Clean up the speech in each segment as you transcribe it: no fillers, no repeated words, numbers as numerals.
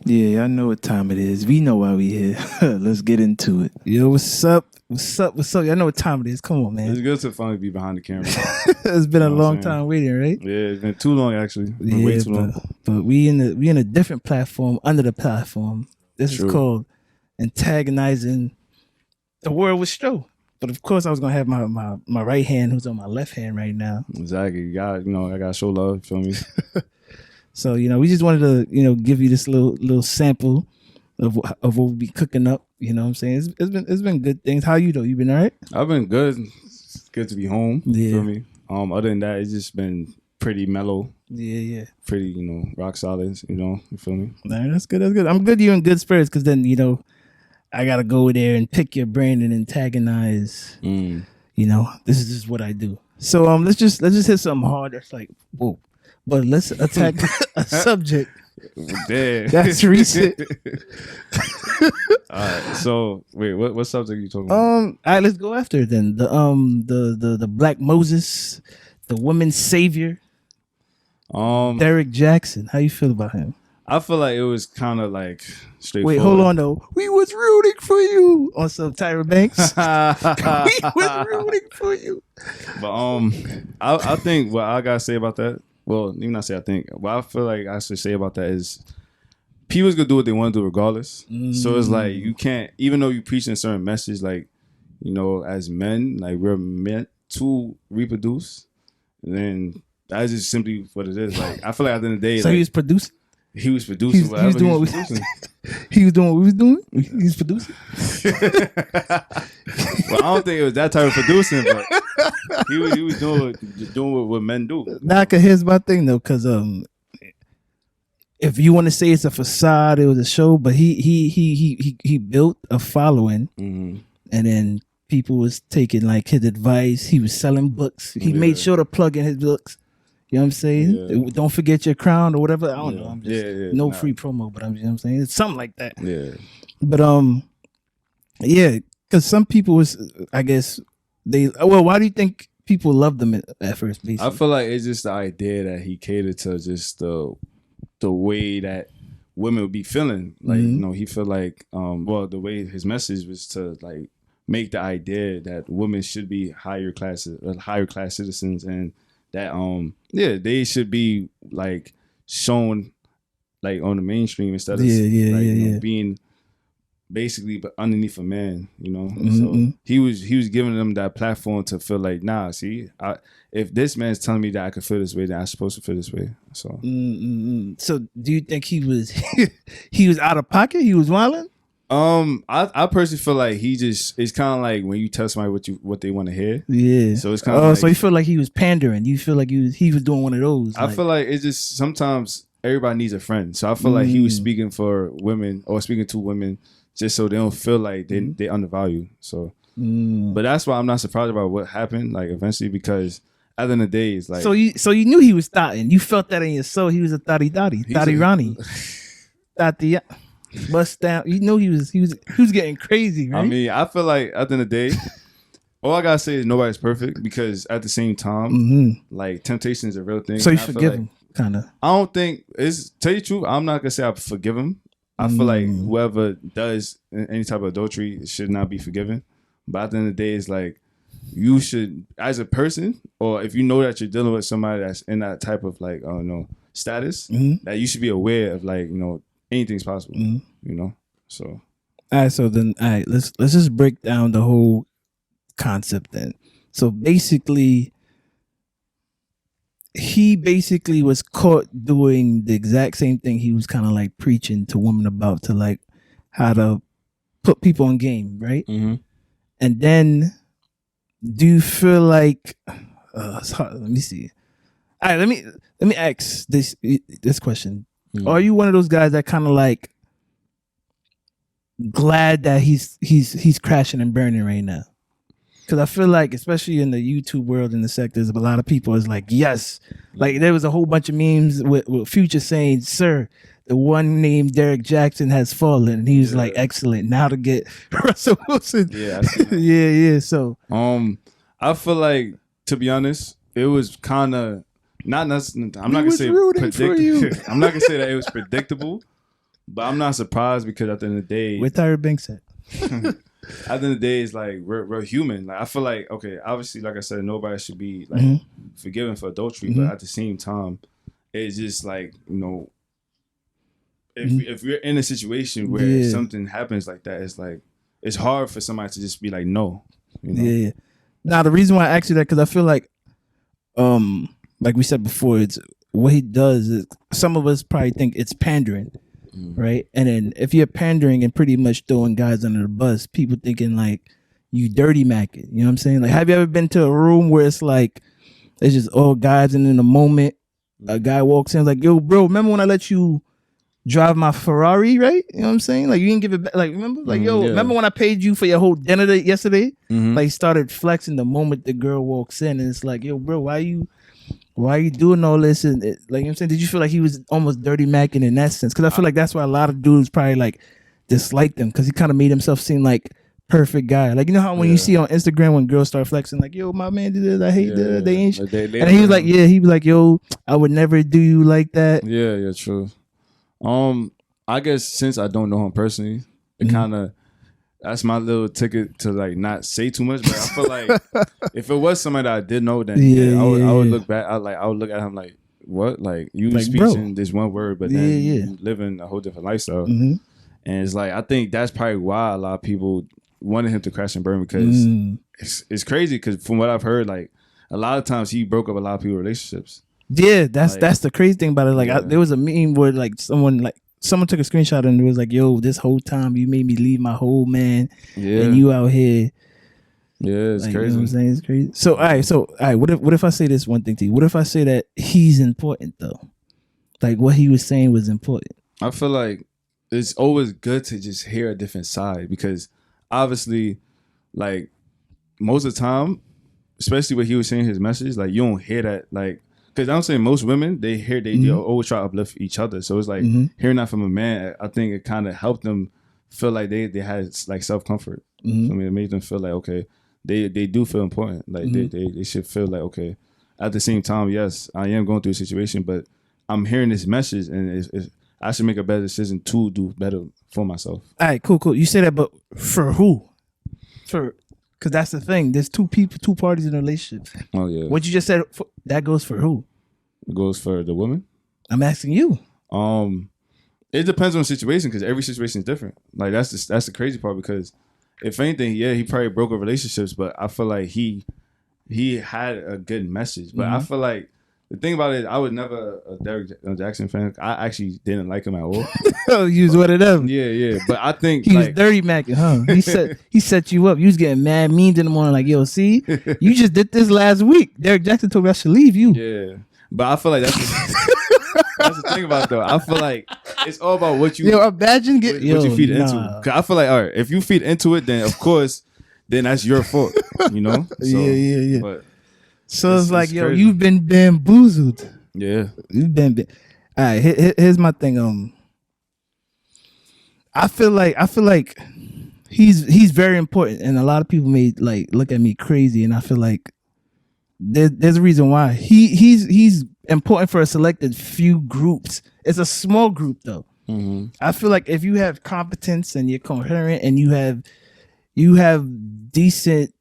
Yeah, I know what time it is. We know why we here. Let's get into it. Yo, what's up? What's up? What's up? I know what time it is. Come on, man. It's good to finally be behind the camera. It's been a long time waiting, right? Yeah, it's been too long actually. Way too long. But we in a different platform under the platform. This is called Antagonizing the World with Stro. But of course, I was gonna have my right hand, who's on my left hand right now. Exactly. You got, I gotta show love. Feel me? So we just wanted to give you this little sample of what we be cooking up. You know what I'm saying? It's been good things. How you though? You been all right? I've been good. It's good to be home. Yeah. Feel me? Other than that, it's just been pretty mellow. Yeah. Pretty, rock solid. You feel me? Nah, that's good. That's good. I'm good. You in good spirits because then I gotta go there and pick your brain and antagonize. This is just what I do. So let's just hit something hard. That's like whoa. But let's attack a subject that's recent. All right. So wait, what subject are you talking about? All right, let's go after it then. The Black Moses, the women's savior, Derrick Jaxn. How you feel about him? I feel like it was kind of like straightforward. Wait, hold on though. We was rooting for you on some Tyra Banks. We was rooting for you. But I think what I gotta say about that. Well, even not say I think. What I feel like I should say about that is people's gonna do what they want to do regardless. So it's like you can't, even though you preach a certain message, like, as men, like we're meant to reproduce. And then that's just simply what it is. Like I feel like at the end of the day, so he was producing. He was producing whatever he was doing. He was doing what we was doing. He was producing. Well, I don't think it was that type of producing, but he was doing what men do. Now, here's my thing though, because if you want to say it's a facade, it was a show, but he built a following, and then people was taking like his advice. He was selling books. He made sure to plug in his books. You know what I'm saying? Yeah. Don't forget your crown or whatever. I don't know. I'm just free promo, but you know what I'm saying? It's something like that. Yeah. But because some people was, I guess why do you think people loved them at first? Basically, I feel like it's just the idea that he catered to just the way that women would be feeling. Like he feel like the way his message was to like make the idea that women should be higher class citizens and that they should be like shown like on the mainstream instead of being basically underneath a man, So he was giving them that platform to feel like, nah, see, if this man's telling me that I can feel this way, then I'm supposed to feel this way. So so do you think he was he was out of pocket? He was wilding? I personally feel like it's kind of like when you tell somebody what they want to hear. Yeah. So it's kind of like, so you feel like he was pandering. You feel like he was doing one of those. I feel like it's just sometimes everybody needs a friend. So I feel like he was speaking for women or speaking to women just so they don't feel like they undervalued. So, but that's why I'm not surprised about what happened. Like eventually, because at the end of the day, it's like so you knew he was thotting. You felt that in your soul. He was a thotty Ronnie, thotty. Bust down. You know he was getting crazy, right? I mean, I feel like at the end of the day, all I gotta say is nobody's perfect because at the same time, like temptation is a real thing. So you forgive him, kind of. I don't think tell you the truth. I'm not gonna say I forgive him. I feel like whoever does any type of adultery should not be forgiven. But at the end of the day, it's like you should, as a person, or if you know that you're dealing with somebody that's in that type of like status, that you should be aware of like anything's possible, So, all right. So then, let's just break down the whole concept then. So basically, he basically was caught doing the exact same thing he was kind of like preaching to women about, to like how to put people on game, right? And then, do you feel like it's hard? Let me see. All right, let me ask this question. Are you one of those guys that kind of like glad that he's crashing and burning right now? Because I feel like, especially in the YouTube world, in the sectors, a lot of people is like, yes. Like there was a whole bunch of memes with Future saying, "Sir, the one named Derrick Jaxn has fallen." And he was like, "Excellent. Now to get Russell Wilson." Yeah, I see that. yeah. So I feel like, to be honest, it was kind of not necessarily. I'm not gonna say predictable. I'm not gonna say that it was predictable, But I'm not surprised because at the end of the day, where Tyra Banks at? at the end of the day, it's like we're human. Like I feel like, okay, obviously, like I said, nobody should be like forgiven for adultery, but at the same time, it's just like, you know, if you're in a situation where something happens like that, it's like it's hard for somebody to just be like, no, you know? Yeah. Now the reason why I asked you that, because I feel like we said before, it's what he does is some of us probably think it's pandering, right? And then if you're pandering and pretty much throwing guys under the bus, people thinking like you dirty macking. You know what I'm saying? Like, have you ever been to a room where it's like it's just all guys, and in a moment a guy walks in like, yo, bro, remember when I let you drive my Ferrari, right? You know what I'm saying? Like, you didn't give it back. Like, remember? Like, yo, remember when I paid you for your whole dinner yesterday? Like, he started flexing the moment the girl walks in, and it's like, yo, bro, why are you doing all this? And like, you know what I'm saying? Did you feel like he was almost dirty macking in that sense? Because I feel like that's why a lot of dudes probably like disliked him, because he kind of made himself seem like perfect guy. Like, you know how when you see on Instagram when girls start flexing, like, yo, my man did this, I hate that, they ain't shit. And he was like, he was like, yo, I would never do you like that. Yeah, true. I guess since I don't know him personally, it kind of, that's my little ticket to like not say too much. But I feel like if it was somebody that I did know, then I would look back. I would look at him like, what? Like, you like, speaking this one word, but then you living a whole different lifestyle. And it's like, I think that's probably why a lot of people wanted him to crash and burn, because it's crazy. Because from what I've heard, like a lot of times he broke up a lot of people's relationships. Yeah, that's the crazy thing about it. Like, there was a meme where like someone took a screenshot and it was like, yo, this whole time you made me leave my whole man, and you out here. Yeah, it's like, crazy. You know what I'm saying? It's crazy. So all right, what if I say this one thing to you? What if I say that he's important though? Like, what he was saying was important. I feel like it's always good to just hear a different side, because obviously, like, most of the time, especially when he was saying his message, like, you don't hear that, like, because I'm saying most women, they always try to uplift each other. So it's like hearing that from a man, I think it kind of helped them feel like they had like self-comfort. So, I mean, it made them feel like, okay, they do feel important. Like they should feel like, okay, at the same time, yes, I am going through a situation, but I'm hearing this message, and I should make a better decision to do better for myself. All right, cool. You say that, but for who? Because that's the thing. There's two parties in a relationship. Oh, yeah. What you just said, that goes for who? It goes for the woman? I'm asking you. It depends on the situation, because every situation is different. Like, that's the crazy part, because if anything, he probably broke up relationships, but I feel like he had a good message. But I feel like the thing about it, I was never a Derrick Jaxn fan. I actually didn't like him at all. Oh, you was one of them. Yeah. But I think he was dirty macking, huh? He set you up. You was getting mad mean in the morning, like, yo, see, you just did this last week. Derrick Jaxn told me I should leave you. Yeah, but I feel like that's the thing about it, though. I feel like it's all about what you imagine what you feed into. Cause I feel like, all right, if you feed into it, then of course, then that's your fault. You know? So, yeah. But so it's like, yo, you've been bamboozled. Yeah. You've been. All right, here's my thing. I feel like he's very important, and a lot of people may like look at me crazy, and I feel like there's a reason why he's important for a selected few groups. It's a small group though. I feel like if you have competence and you're coherent and you have decent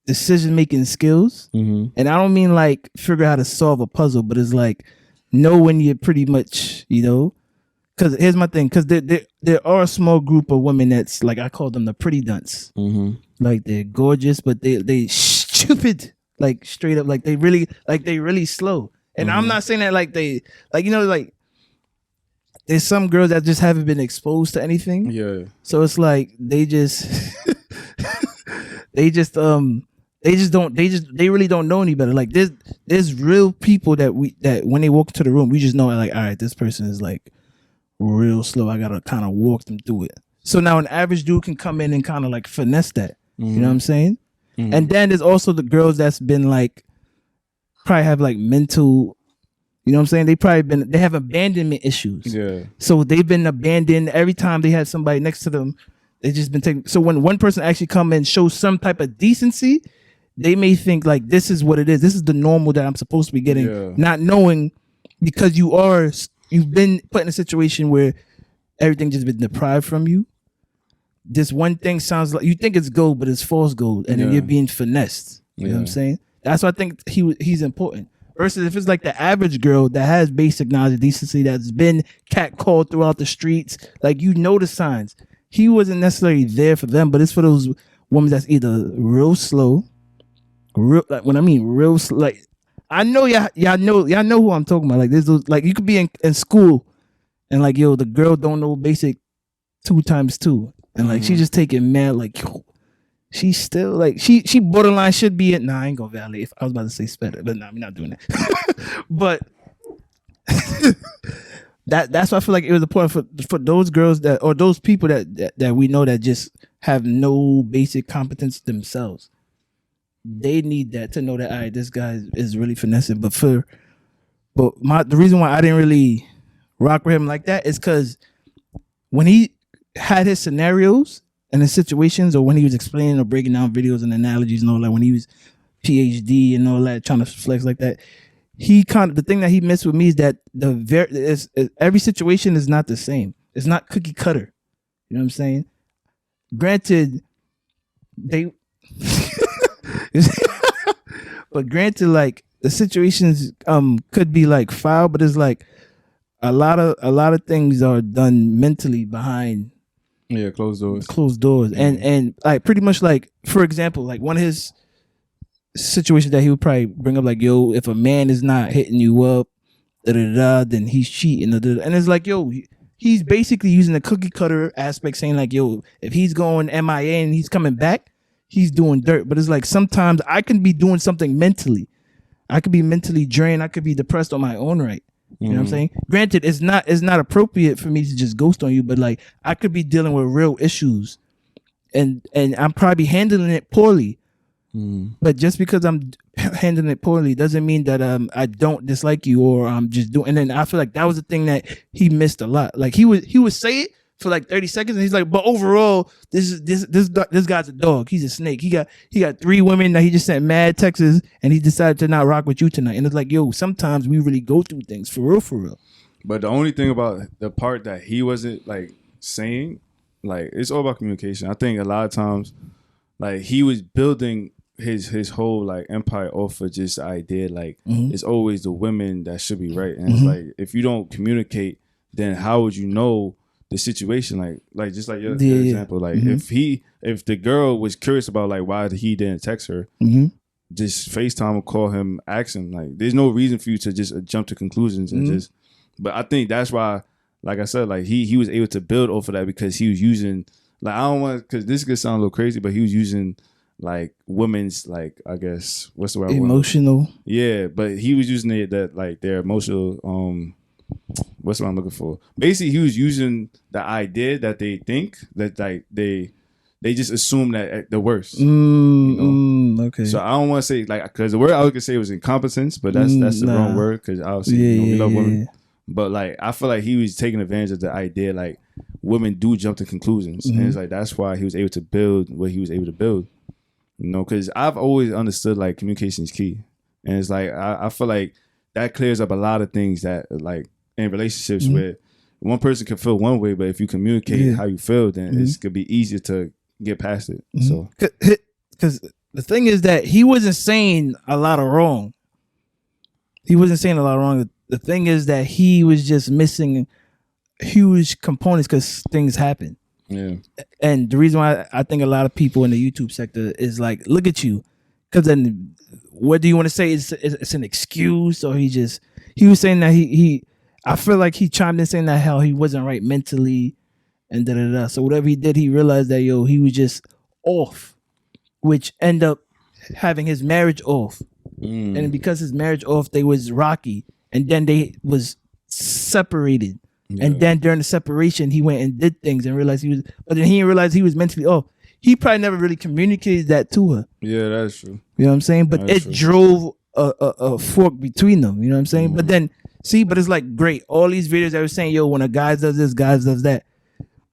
decision-making skills, and I don't mean like figure out how to solve a puzzle, but it's like know when you're pretty much, because here's my thing, because there are a small group of women that's like, I call them the pretty dunce. Like, they're gorgeous, but they stupid, like straight up, like they really slow. And I'm not saying that like they, like, like there's some girls that just haven't been exposed to anything. Yeah. So it's like they really don't know any better. Like, there's real people that when they walk into the room, we just know, like, all right, this person is like real slow. I gotta kind of walk them through it. So now an average dude can come in and kind of like finesse that. You know what I'm saying? And then there's also the girls that's been like, probably have like mental, you know what I'm saying? They have abandonment issues. Yeah. So they've been abandoned every time they had somebody next to them. They just been taken. So when one person actually come and show some type of decency, they may think like, this is what it is. This is the normal that I'm supposed to be getting, not knowing, because you've been put in a situation where everything just been deprived from you. This one thing sounds like you think it's gold, but it's false gold, and then you're being finessed. You know what I'm saying? That's why I think he's important. Versus if it's like the average girl that has basic knowledge of decency, that's been catcalled throughout the streets, like you know the signs. He wasn't necessarily there for them, but it's for those women that's either real slow, like when I mean real slow, like I know y'all know who I'm talking about. Like there's those, like you could be in school and like yo, the girl don't know basic 2 times 2, and like she just taking mad like yo. She's still like she borderline should be at. Nah, I ain't gonna validate. If I was about to say Spedder, but nah, we're not doing that. But that's why I feel like it was important for those girls that or those people that we know that just have no basic competence themselves. They need that to know that all right, this guy is really finessing. But the reason why I didn't really rock with him like that is because when he had his scenarios and the situations, or when he was explaining or breaking down videos and analogies and all that, when he was PhD and all that, trying to flex like that, the thing that he missed with me is that every situation is not the same. It's not cookie cutter. You know what I'm saying? Granted, but granted, like the situations could be like foul, but it's like a lot of things are done mentally behind. Yeah, closed doors. And like pretty much like, for example, like one of his situations that he would probably bring up, like, yo, if a man is not hitting you up, then he's cheating. And it's like, yo, he's basically using the cookie cutter aspect, saying like, yo, if he's going MIA and he's coming back, he's doing dirt. But it's like sometimes I can be doing something mentally. I could be mentally drained. I could be depressed on my own right. You know what I'm saying? Granted, it's not appropriate for me to just ghost on you, but like I could be dealing with real issues, and I'm probably handling it poorly. But just because I'm handling it poorly doesn't mean that I don't dislike you or I'm just doing. And then I feel like that was the thing that he missed a lot. Like he would say it for like 30 seconds, and he's like, but overall, this guy's a dog. He's a snake. He got 3 women that he just sent mad texts, and he decided to not rock with you tonight. And it's like, yo, sometimes we really go through things for real. But the only thing about the part that he wasn't like saying, like it's all about communication. I think a lot of times, like he was building his whole like empire off of just the idea like it's always the women that should be right, and it's like if you don't communicate, then how would you know the situation? Like just like your example, like if the girl was curious about like why he didn't text her, just FaceTime or call him, ask him. Like there's no reason for you to just jump to conclusions and just. But I think that's why, like I said, like he was able to build off of that because he was using like I don't want because this could sound a little crazy, but he was using like women's like I guess what's the word? Emotional. Yeah, but he was using it that like their emotional what's what I'm looking for? Basically, he was using the idea that they think that like they just assume that at the worst. You know? Okay. So I don't want to say like because the word I could say was incompetence, but that's the wrong word because obviously we love women. Yeah. But like I feel like he was taking advantage of the idea like women do jump to conclusions, and it's like that's why he was able to build what he was able to build. You know, because I've always understood like communication is key, and it's like I feel like that clears up a lot of things that like in relationships where one person can feel one way, but if you communicate how you feel, then it's gonna be easier to get past it. So because the thing is that he wasn't saying a lot of wrong. The thing is that he was just missing huge components because things happen. Yeah. And the reason why I think a lot of people in the YouTube sector is like, look at you. Because then what do you want to say? It's an excuse, or he was saying that I feel like he chimed in saying that how he wasn't right mentally and da-da-da. So whatever he did, he realized that, he was just off, which end up having his marriage off. And because his marriage off, they was rocky. And then they was separated. Yeah. And then during the separation, he went and did things and realized but then he didn't realize he was mentally off. He probably never really communicated that to her. Yeah, that's true. You know what I'm saying? But it drove a fork between them. You know what I'm saying? But then, but it's like, great. All these videos that were saying, when a guy does this, guy does that.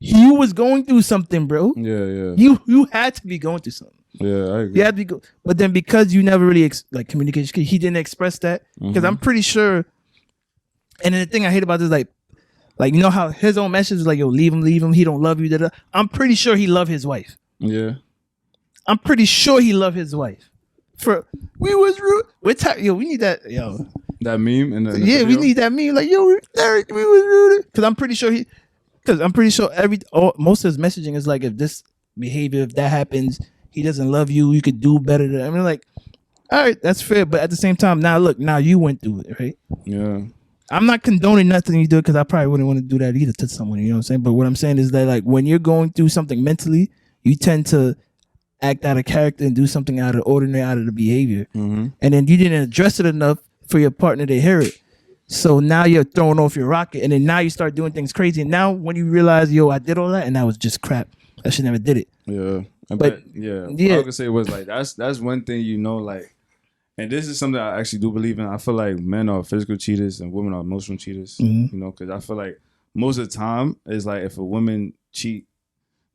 You was going through something, bro. Yeah. You had to be going through something. Yeah, I agree. You had to be but then because you never really communication, he didn't express that. Because I'm pretty sure, and then the thing I hate about this, like, Like, you know how his own message is like, yo, leave him, he don't love you. Da-da. I'm pretty sure he loved his wife. Yeah. I'm pretty sure he loved his wife. We was rude. Yo, we need that, yo. That meme in the video? We need that meme. Like, yo, Derrick, we was rude. Because I'm pretty sure most of his messaging is like, if this behavior, if that happens, he doesn't love you, you could do better. I mean, like, all right, that's fair. But at the same time, now you went through it, right? Yeah. I'm not condoning nothing you do because I probably wouldn't want to do that either to someone, you know what I'm saying? But what I'm saying is that, like, when you're going through something mentally, you tend to act out of character and do something out of the ordinary, out of the behavior. Mm-hmm. And then you didn't address it enough for your partner to hear it. So now you're throwing off your rocket, and then now you start doing things crazy. And now when you realize, yo, I did all that, and that was just crap. I should never did it. Yeah. But yeah. What I was gonna say was like that's one thing, you know, like, and this is something I actually do believe in. I feel like men are physical cheaters and women are emotional cheaters. Mm-hmm. You know, because I feel like most of the time it's like if a woman cheat,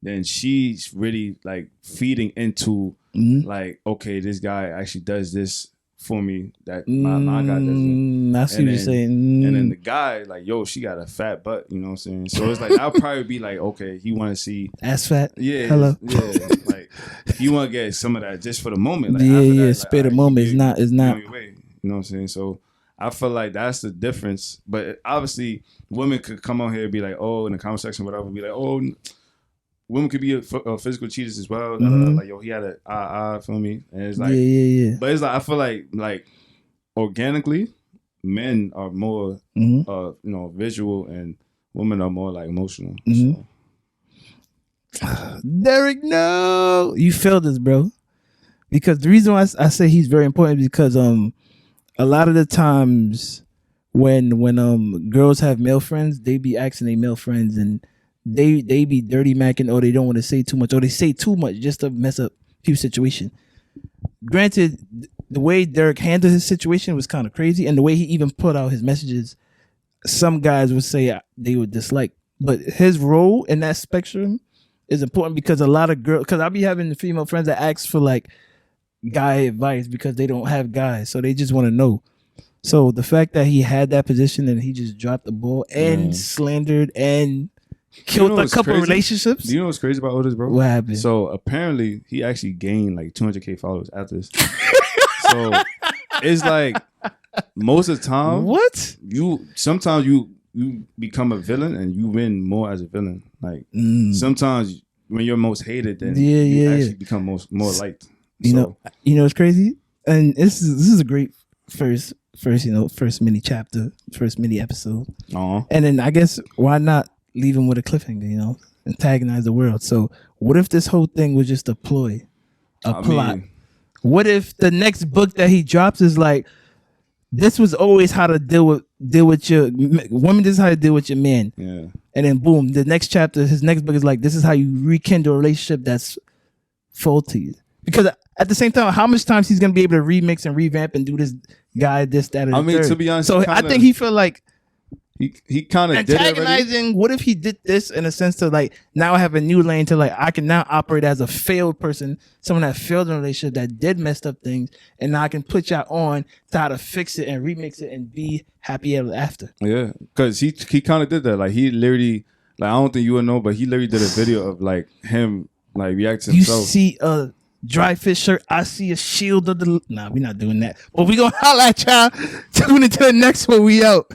then she's really like feeding into like, okay, this guy actually does this for me that my guy doesn't. I see what you're saying. And then the guy, like, yo, she got a fat butt, you know what I'm saying? So it's like, I'll probably be like, okay, he want to see ass fat. Yeah. Hello. Yeah. Like, you want to get some of that just for the moment. Like, yeah. That, spare like, the moment. It's not. You know what I'm saying? So I feel like that's the difference. But obviously, women could come on here and be like, oh, in the comment section, whatever, be like, oh, women could be physical cheaters as well. Like, yo, he had a feel me? And it's like, yeah. But it's like, I feel like organically, men are more, you know, visual, and women are more like emotional. So. Derrick, no, you failed this, bro. Because the reason why I say he's very important is because a lot of the times when girls have male friends, they be asking their male friends and they be dirty macking, or they don't want to say too much, or they say too much just to mess up people's situation. Granted, the way Derrick handled his situation was kind of crazy, and the way he even put out his messages, some guys would say they would dislike. But his role in that spectrum is important because a lot of girls, because I be having female friends that ask for like guy advice because they don't have guys, so they just want to know. So the fact that he had that position and he just dropped the ball and slandered and killed a couple of relationships. Do you know what's crazy about all this, bro? What happened? So apparently he actually gained like 200K followers after this. So it's like most of the time, what sometimes you become a villain and you win more as a villain. Like sometimes when you're most hated, then you actually become more liked. You know it's crazy, and this is a great first mini chapter, first mini episode. And then I guess why not leave him with a cliffhanger, you know, antagonize the world. So what if this whole thing was just a ploy, plot? What if the next book that he drops is like, this was always how to deal with your woman, this is how to deal with your man. Yeah. And then boom, the next chapter, his next book is like, this is how you rekindle a relationship that's faulty. Because at the same time, how much times he's gonna be able to remix and revamp and do this guy, this, that, and the third? To be honest, so I think he felt like he kind of antagonizing. What if he did this in a sense to like, now I have a new lane to like, I can now operate as a failed person, someone that failed in a relationship, that did messed up things, and now I can put y'all on to how to fix it and remix it and be happy ever after. Yeah, because he kind of did that. Like, he literally, like, I don't think you would know, but he literally did a video of like him like reacting to himself. You see a dry fish shirt, I see a shield of the. Nah, we're not doing that. But we gonna holla at y'all. Tune into the next one. We out.